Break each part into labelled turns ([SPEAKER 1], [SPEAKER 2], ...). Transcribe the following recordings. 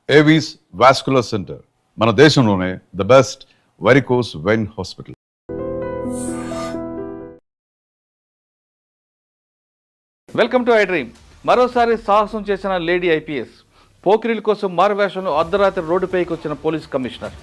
[SPEAKER 1] Avis vascular centre మన దేశంలోనే the best varicose vein hospital.
[SPEAKER 2] Welcome to I dream. మరోసారి సాహసం చేసిన లేడీ ఐపీఎస్. పోకిరీల కోసం మారువేషంలో అర్ధరాత్రి రోడ్డుపైకి వచ్చిన పోలీస్ కమిషనర్.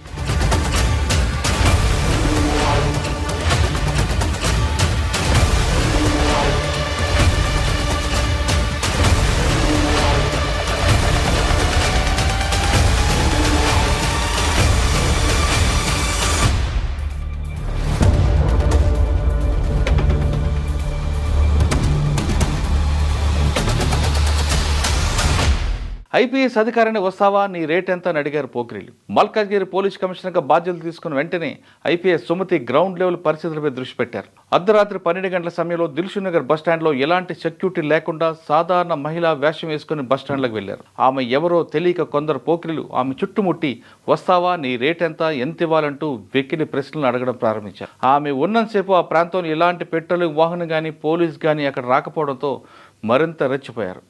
[SPEAKER 2] ఐపీఎస్ అధికారిని వస్తావా, నీ రేట్ ఎంత అని అడిగారు పోకిరీలు. మల్కాజ్గిరి పోలీస్ కమిషనర్గా బాధ్యతలు తీసుకున్న వెంటనే ఐపీఎస్ సుమతి గ్రౌండ్ లెవెల్ పరిస్థితులపై దృష్టి పెట్టారు. అర్ధరాత్రి 12 గంటల సమయంలో దిల్షుక్ నగర్ బస్టాండ్లో ఎలాంటి సెక్యూరిటీ లేకుండా సాధారణ మహిళా వేషం వేసుకుని బస్టాండ్లకు వెళ్లారు. ఆమె ఎవరో తెలియక కొందరు పోకిరీలు ఆమె చుట్టుముట్టి వస్తావా, నీ రేట్ ఎంత ఇవ్వాలంటూ వెక్కిలి ప్రశ్నలు అడగడం ప్రారంభించారు. ఆమె ఉన్నంతసేపు ఆ ప్రాంతంలో ఎలాంటి పెట్రోలింగ్ వాహనం కానీ పోలీస్ కానీ అక్కడ రాకపోవడంతో మరింత రెచ్చిపోయారు.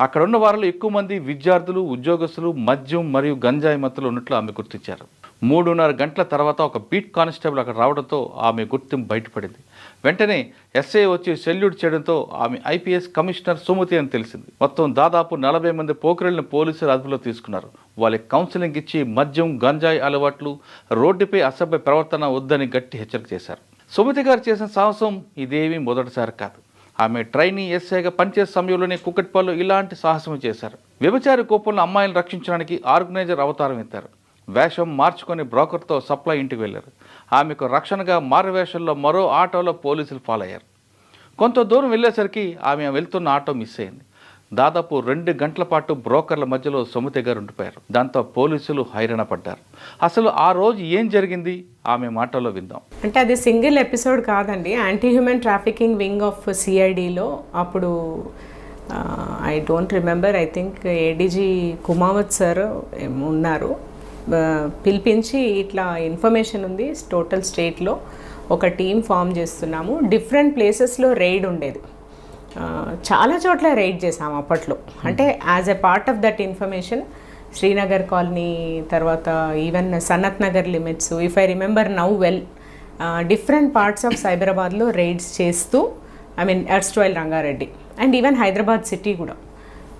[SPEAKER 2] అక్కడ ఉన్న వారిలో ఎక్కువ మంది విద్యార్థులు, ఉద్యోగస్తులు, మద్యం మరియు గంజాయి మత్తులు ఉన్నట్లు ఆమె గుర్తించారు. 3:30 గంటల తర్వాత ఒక బీట్ కానిస్టేబుల్ అక్కడ రావడంతో ఆమె గుర్తింపు బయటపడింది. వెంటనే ఎస్ఐ వచ్చి సెల్యూట్ చేయడంతో ఆమె ఐపీఎస్ కమిషనర్ సుమతి అని తెలిసింది. మొత్తం దాదాపు 40 మంది పోకిరీలను పోలీసులు అదుపులో తీసుకున్నారు. వాళ్ళకి కౌన్సిలింగ్ ఇచ్చి మద్యం, గంజాయి అలవాట్లు, రోడ్డుపై అసభ్య ప్రవర్తన వద్దని గట్టి హెచ్చరిక చేశారు. సుమతి గారు చేసిన సాహసం ఇదేమీ మొదటిసారి కాదు. ఆమె ట్రైనీ ఎస్ఐగా పనిచేసే సమయంలోనే కుకట్పల్లిలో ఇలాంటి సాహసం చేశారు. వ్యభిచారి కోపంలో అమ్మాయిలను రక్షించడానికి ఆర్గనైజర్ అవతారం ఎత్తారు. వేషం మార్చుకొని బ్రోకర్తో సప్లై ఇంటికి వెళ్లారు. ఆమెకు రక్షణగా మారువేషంలో మరో ఆటోలో పోలీసులు ఫాలో అయ్యారు. కొంత దూరం వెళ్ళేసరికి ఆమె వెళ్తున్న ఆటో మిస్ అయింది. దాదాపు 2 గంటల పాటు బ్రోకర్ల మధ్యలో సుమతి గారు ఉండిపోయారు. దాంతో పోలీసులు హైరాణ పడ్డారు. అసలు ఆ రోజు ఏం జరిగింది ఆమె మాటల్లో విందాం.
[SPEAKER 3] అంటే అది సింగిల్ ఎపిసోడ్ కాదండి. Anti human trafficking wing of సిఐడిలో అప్పుడు I don't remember, I think ADG Kumawat sir ఉన్నారు. పిలిపించి ఇట్లా ఇన్ఫర్మేషన్ ఉంది, టోటల్ స్టేట్లో ఒక టీం ఫామ్ చేస్తున్నాము, డిఫరెంట్ ప్లేసెస్లో రైడ్ ఉండేది, చాలా చోట్ల రైడ్ చేసాము అప్పట్లో. అంటే as a part of that information Srinagar colony, తర్వాత even Sanath Nagar limits, if I remember now well, different parts of సైబరాబాద్లో రైడ్స్ చేస్తూ, I mean ఎర్స్ట్రైల్ Rangareddy and even Hyderabad city కూడా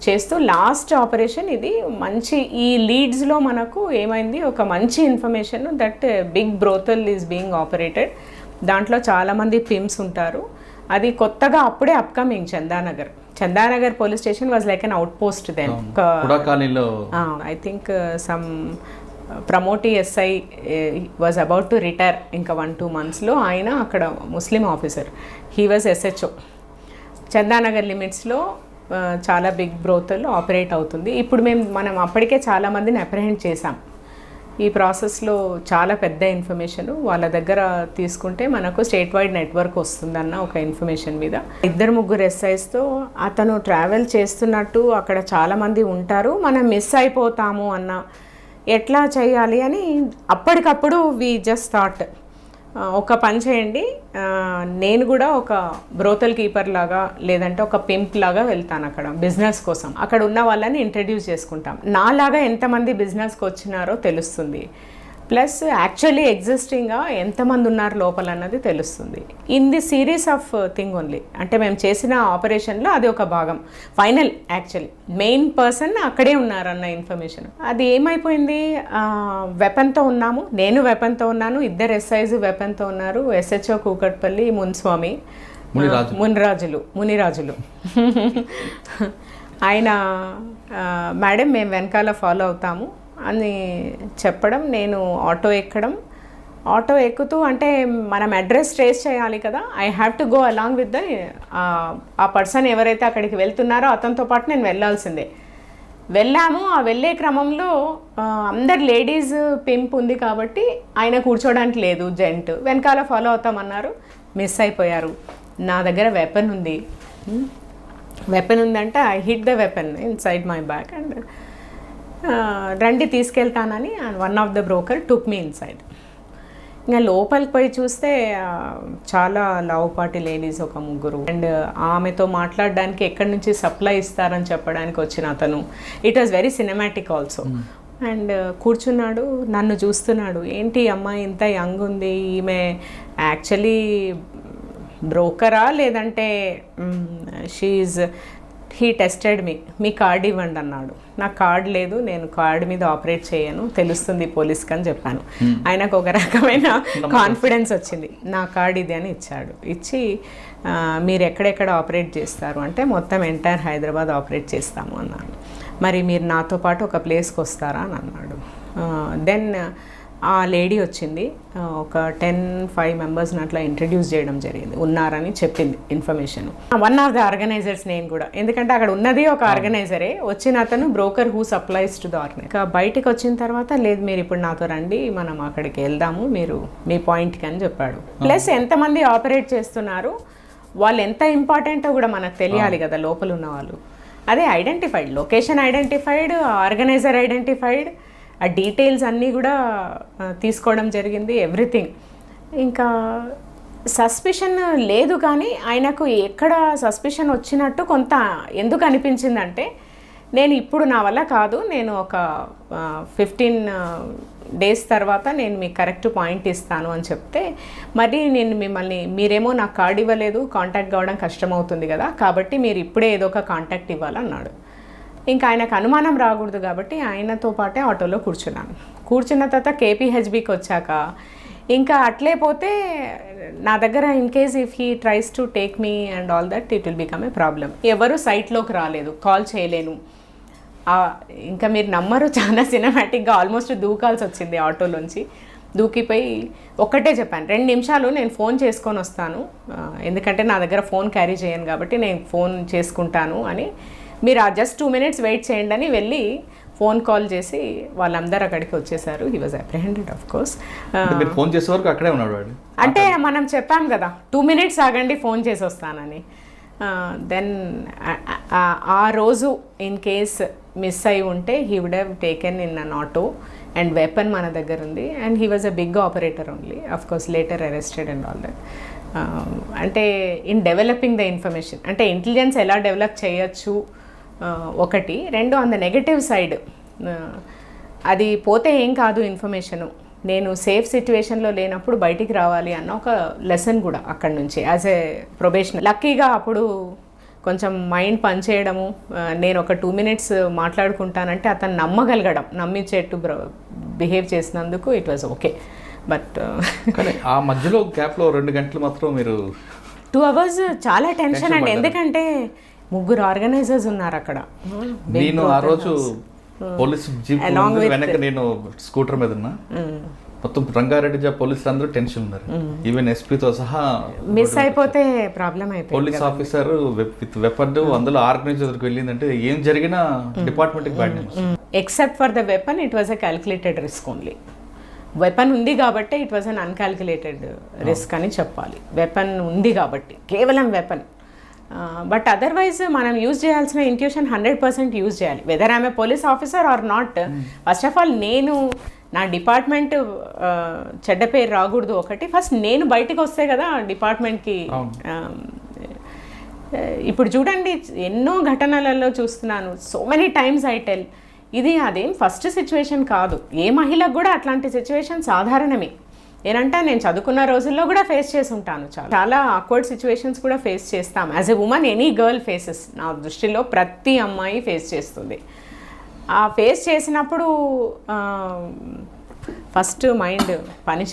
[SPEAKER 3] చేస్తూ లాస్ట్ ఆపరేషన్ ఇది మంచి. ఈ లీడ్స్లో మనకు ఏమైంది, ఒక మంచి information that big brothel is being operated. దాంట్లో చాలామంది పిమ్స్ ఉంటారు. అది కొత్తగా అప్పుడే upcoming Chandanagar police station was like an outpost then. I think some promotee SI was about to retire ఇంకా 1-2 మంత్స్లో. ఆయన అక్కడ Muslim officer, he was SHO. Chandanagar లిమిట్స్లో చాలా బిగ్ బ్రోతల్ ఆపరేట్ అవుతుంది. ఇప్పుడు మనం అప్పటికే చాలామందిని అప్రహెండ్ చేసాం. ఈ ప్రాసెస్లో చాలా పెద్ద ఇన్ఫర్మేషన్ వాళ్ళ దగ్గర తీసుకుంటే మనకు స్టేట్ వైడ్ నెట్వర్క్ వస్తుందన్న ఒక ఇన్ఫర్మేషన్ మీద 2-3 ఎస్ఐస్తో అతను ట్రావెల్ చేస్తున్నట్టు అక్కడ చాలామంది ఉంటారు, మనం మిస్ అయిపోతాము అన్న, ఎట్లా చేయాలి అని అప్పటికప్పుడు వి జస్ట్ థాట్, ఒక పని చేయండి, నేను కూడా ఒక బ్రోతల్ కీపర్ లాగా లేదంటే ఒక పింప్ లాగా వెళ్తాను అక్కడ బిజినెస్ కోసం. అక్కడ ఉన్న వాళ్ళని ఇంట్రడ్యూస్ చేసుకుంటాం. నాలాగా ఎంతమంది బిజినెస్కి వచ్చినారో తెలుస్తుంది, ప్లస్ యాక్చువల్లీ ఎగ్జిస్టింగ్గా ఎంతమంది ఉన్నారు లోపల అన్నది తెలుస్తుంది. In the series of thing only. అంటే మేము చేసిన ఆపరేషన్లో అది ఒక భాగం. ఫైనల్ యాక్చువల్లీ మెయిన్ పర్సన్ అక్కడే ఉన్నారన్న ఇన్ఫర్మేషన్. అది ఏమైపోయింది, వెపన్తో ఉన్నాము, నేను వెపన్తో ఉన్నాను, 2 ఎస్ఐస్ వెపన్తో ఉన్నారు, ఎస్హెచ్ఓ కూకట్పల్లి మున్స్వామి, మునిరాజులు ఆయన మేడం మేము వెనకాల ఫాలో అవుతాము అని చెప్పడం, నేను ఆటో ఎక్కుతూ, అంటే మనం అడ్రస్ ట్రేస్ చేయాలి కదా, I have to go along with the ఆ పర్సన్ ఎవరైతే అక్కడికి వెళ్తున్నారో అతనితో పాటు నేను వెళ్ళాల్సిందే. వెళ్ళాము. ఆ వెళ్ళే క్రమంలో అందరు లేడీస్ పింప్ ఉంది కాబట్టి ఆయన కూర్చోడానికి లేదు, జెంట్ వెనకాల ఫాలో అవుతామన్నారు, మిస్ అయిపోయారు. నా దగ్గర వెపన్ ఉందంటే I hit the weapon inside my back and రండి తీసుకెళ్తానని one of the broker took me inside. ఇంకా లోపలికి పోయి చూస్తే చాలా లావుపాటి లేడీస్, ఒక 3, అండ్ ఆమెతో మాట్లాడడానికి ఎక్కడి నుంచి సప్లై ఇస్తారని చెప్పడానికి వచ్చిన అతను. It was very cinematic also. And కూర్చున్నాడు, నన్ను చూస్తున్నాడు. ఏంటి అమ్మాయి ఇంత యంగ్ ఉంది, ఈమె యాక్చువల్లీ బ్రోకరా లేదంటే హీ టెస్టెడ్ మీ కార్డ్ ఇవ్వండి అన్నాడు. నాకు కార్డ్ లేదు, నేను కార్డ్ మీద ఆపరేట్ చేయను, తెలుస్తుంది పోలీస్కి అని చెప్పాను. ఆయనకు ఒక రకమైన కాన్ఫిడెన్స్ వచ్చింది. నా కార్డ్ ఇది అని ఇచ్చాడు. ఇచ్చి మీరు ఎక్కడెక్కడ ఆపరేట్ చేస్తారు అంటే మొత్తం ఎంటైర్ హైదరాబాద్ ఆపరేట్ చేస్తాము అన్నాను. మరి మీరు నాతో పాటు ఒక ప్లేస్కి వస్తారా అని అన్నాడు. దెన్ ఆ లేడీ వచ్చింది, ఒక 10-5 మెంబర్స్ని అట్లా ఇంట్రడ్యూస్ చేయడం జరిగింది, ఉన్నారని చెప్పింది information. One of the organizers నేను కూడా, ఎందుకంటే అక్కడ ఉన్నది ఒక ఆర్గనైజరే, వచ్చిన అతను broker who supplies to the organizer. బయటకు వచ్చిన తర్వాత లేదు మీరు ఇప్పుడు నాతో రండి, మనం అక్కడికి వెళ్దాము, మీరు మీ పాయింట్కి అని చెప్పాడు. ప్లస్ ఎంతమంది ఆపరేట్ చేస్తున్నారు, వాళ్ళు ఎంత ఇంపార్టెంటో కూడా మనకు తెలియాలి కదా లోపల ఉన్న వాళ్ళు. అదే identified, location identified, organizer identified, ఆ డీటెయిల్స్ అన్నీ కూడా తీసుకోవడం జరిగింది, ఎవ్రీథింగ్. ఇంకా సస్పిషన్ లేదు, కానీ ఆయనకు ఎక్కడ సస్పిషన్ వచ్చినట్టు కొంత ఎందుకు అనిపించిందంటే, నేను ఇప్పుడు నా వల్ల కాదు, నేను ఒక 15 days తర్వాత నేను మీకు కరెక్ట్ పాయింట్ ఇస్తాను అని చెప్తే, మరి నేను మిమ్మల్ని, మీరేమో నాకు కార్డు ఇవ్వలేదు, కాంటాక్ట్ కావడం కష్టమవుతుంది కదా, కాబట్టి మీరు ఇప్పుడే ఏదో ఒక కాంటాక్ట్ ఇవ్వాలన్నాడు. ఇంకా ఆయనకు అనుమానం రాకూడదు కాబట్టి ఆయనతో పాటే ఆటోలో కూర్చున్నాను. కూర్చున్న తర్వాత కేపీహెచ్బికి వచ్చాక ఇంకా అట్లే పోతే నా దగ్గర in case if he tries to take me and all that it will become a problem. ఎవరు సైట్లోకి రాలేదు, కాల్ చేయలేను. ఇంకా మీరు నమ్మరు, చాలా సినిమాటిక్గా ఆల్మోస్ట్ దూకాల్సి వచ్చింది ఆటోలోంచి. దూకిపోయి ఒక్కటే చెప్పాను, 2 నిమిషాలు నేను ఫోన్ చేసుకొని వస్తాను, ఎందుకంటే నా దగ్గర ఫోన్ క్యారీ చేయను కాబట్టి నేను ఫోన్ చేసుకుంటాను అని, మీరు జస్ట్ 2 minutes వెయిట్ చేయండి అని వెళ్ళి ఫోన్ కాల్ చేసి వాళ్ళందరూ అక్కడికి వచ్చేసారు. He was apprehended of course.
[SPEAKER 2] మీరు ఫోన్ చేసే వరకు అక్కడే ఉన్నాడు వాడు.
[SPEAKER 3] అంటే మనం చెప్పాం కదా 2 minutes ఆగండి ఫోన్ చేసి వస్తానని. దెన్ ఆ రోజు ఇన్ కేస్ మిస్ అయి ఉంటే he would have taken in an auto and weapon మన దగ్గర ఉంది. And he was a big operator only, of course later arrested and all that. అంటే ఇన్ డెవలపింగ్ ద ఇన్ఫర్మేషన్, అంటే intelligence ఎలా develop చేయొచ్చు ఒకటి, 2 ఆన్ ద నెగటివ్ సైడ్ అది పోతే ఏం కాదు ఇన్ఫర్మేషను, నేను సేఫ్ సిచ్యువేషన్లో లేనప్పుడు బయటికి రావాలి అన్న ఒక లెసన్ కూడా అక్కడి నుంచి యాజ్ ఏ ప్రొబేషనర్. లక్కీగా అప్పుడు కొంచెం మైండ్ పనిచేయడము, నేను ఒక 2 minutes మాట్లాడుకుంటానంటే అతను నమ్మగలగడం, నమ్మించేట్టు బిహేవ్ చేసినందుకు ఇట్ వాజ్ ఓకే. బట్
[SPEAKER 2] ఆ మధ్యలో గ్యాప్లో 2 గంటలు మాత్రం మీరు
[SPEAKER 3] 2 hours చాలా టెన్షన్ అండి, ఎందుకంటే 3 ఆర్గనైజర్స్ ఉన్నారు అక్కడ.
[SPEAKER 2] నేను ఆ రోజు పోలీస్ జీప్ వెనక నేను స్కూటర్ మీద ఉన్నా, మొత్తం రంగారెడ్డి పోలీసులు అందరూ టెన్షన్ ఉన్నారు, ఈవెన్ ఎస్పీతో సహా.
[SPEAKER 3] మిస్ అయిపోతే ప్రాబ్లం అయిపోయింది.
[SPEAKER 2] పోలీస్ ఆఫీసర్ విత్ వెపన్ అందులో ఆర్గనైజర్కి వెళ్ళిందంటే ఏం జరిగినా డిపార్ట్మెంట్కి bad news.
[SPEAKER 3] Except for the weapon it was a calculated risk only. Weapon ఉంది కాబట్టి it was an uncalculated risk అని చెప్పాలి. వెపన్ ఉంది కాబట్టి, కేవలం వెపన్. బట్ అదర్వైజ్ మనం యూజ్ చేయాల్సిన ఇంట్యూషన్ 100% యూజ్ చేయాలి, whether I'm a police officer or not. First of all నేను నా డిపార్ట్మెంట్ చెడ్డ పేరు రాకూడదు ఒకటి, ఫస్ట్ నేను బయటకు వస్తే కదా డిపార్ట్మెంట్కి. ఇప్పుడు చూడండి ఎన్నో ఘటనలలో చూస్తున్నాను, so many times I tell, ఇది అదేం ఫస్ట్ సిచ్యువేషన్ కాదు, ఏ మహిళకు కూడా అట్లాంటి సిచ్యువేషన్ సాధారణమే. నేనంటే నేను చదువుకున్న రోజుల్లో కూడా ఫేస్ చేసి ఉంటాను, చాలా ఆక్వర్డ్ సిచ్యువేషన్స్ కూడా ఫేస్ చేస్తాం. As a women any girl faces, నా దృష్టిలో ప్రతి అమ్మాయి ఫేస్ చేస్తుంది. ఆ ఫేస్ చేసినప్పుడు ఫస్ట్ మైండ్ పని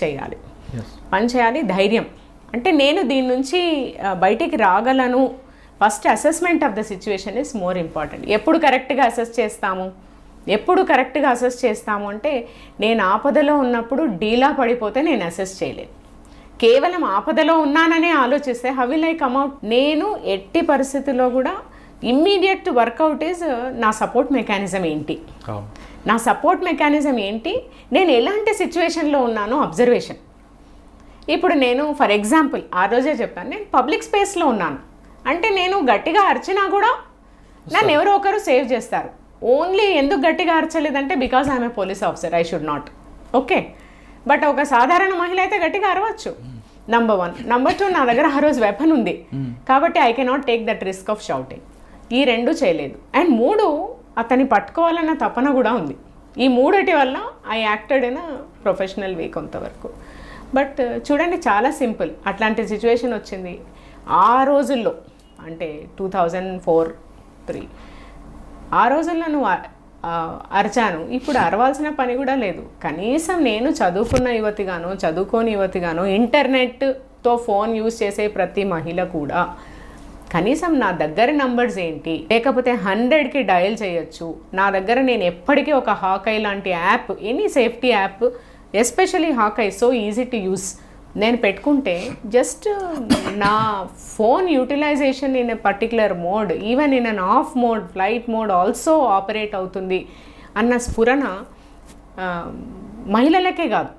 [SPEAKER 3] చేయాలి, ధైర్యం. అంటే నేను దీని నుంచి బయటికి రాగలను, first assessment of the situation is more important. ఎప్పుడు కరెక్ట్గా అసెస్ చేస్తాము అంటే, నేను ఆపదలో ఉన్నప్పుడు డీలా పడిపోతే నేను అసెస్ చేయలేను. కేవలం ఆపదలో ఉన్నాననే ఆలోచిస్తే హౌ విల్ ఐ కమ్అట్. నేను ఎట్టి పరిస్థితుల్లో కూడా ఇమ్మీడియట్ వర్కౌట్ ఈజ్ నా సపోర్ట్ మెకానిజం ఏంటి, నేను ఎలాంటి సిచ్యువేషన్లో ఉన్నానో అబ్జర్వేషన్. ఇప్పుడు నేను ఫర్ ఎగ్జాంపుల్ ఆ రోజే చెప్పాను, నేను పబ్లిక్ స్పేస్లో ఉన్నాను అంటే నేను గట్టిగా అరిచినా కూడా నన్ను ఎవరో ఒకరు సేవ్ చేస్తారు. ఓన్లీ ఎందుకు గట్టిగా అరచలేదంటే because I'm a police officer, I should not. Okay, but ఒక సాధారణ మహిళ అయితే గట్టిగా అరవచ్చు. నంబర్ 1. నంబర్ 2, నా దగ్గర ఆ రోజు వెపన్ ఉంది కాబట్టి I cannot take that risk of shouting. ఈ 2 చేయలేదు. అండ్ 3, అతన్ని పట్టుకోవాలన్న తపన కూడా ఉంది. ఈ మూడిటి వల్ల ఐ యాక్టెడ్ ఇన్ ప్రొఫెషనల్ వే కొంతవరకు. బట్ చూడండి చాలా సింపుల్, అట్లాంటి సిచ్యువేషన్ వచ్చింది ఆ రోజుల్లో, అంటే 2004-03 ఆ రోజుల్లో నువ్వు అరిచాను, ఇప్పుడు అరవాల్సిన పని కూడా లేదు. కనీసం నేను చదువుకున్న యువతిగాను చదువుకోని యువతిగాను ఇంటర్నెట్తో ఫోన్ యూజ్ చేసే ప్రతి మహిళ కూడా కనీసం నా దగ్గర నంబర్స్ ఏంటి, లేకపోతే 100కి డయల్ చేయొచ్చు. నా దగ్గర నేను ఎప్పటికీ ఒక హాకై లాంటి app, any safety app, especially Hawkeye so easy to use, నేను పెట్టుకుంటే జస్ట్ నా phone utilization in a particular mode, even in an off mode, flight mode also operate అవుతుంది అన్న స్ఫురణ మహిళలకే కాదు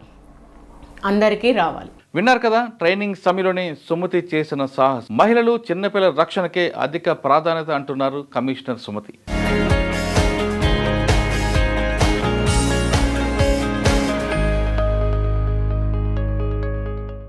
[SPEAKER 3] అందరికీ రావాలి.
[SPEAKER 2] విన్నారు కదా, ట్రైనింగ్ సమయంలోనే సుమతి చేసిన సాహసం. మహిళలు చిన్నపిల్లల రక్షణకే అధిక ప్రాధాన్యత అంటున్నారు కమిషనర్ సుమతి.